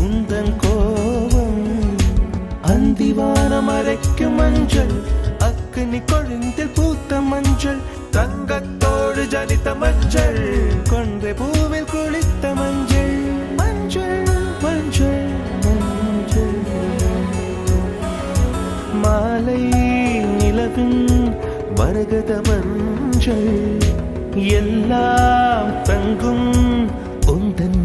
உந்தன் கோபம் அந்திவானம் அரைக்கும் மஞ்சள் அக்னி கொழுந்தில் பூத்த மஞ்சள் தங்கத்தோடு ஜனித்த மஞ்சள் கொன்றை பூவில் குளித்த மஞ்சள் மஞ்சள் மஞ்சள் மஞ்சள் மாலை நிலவின் மரகத மஞ்சள் எல்லாம் தங்கும் உந்தன்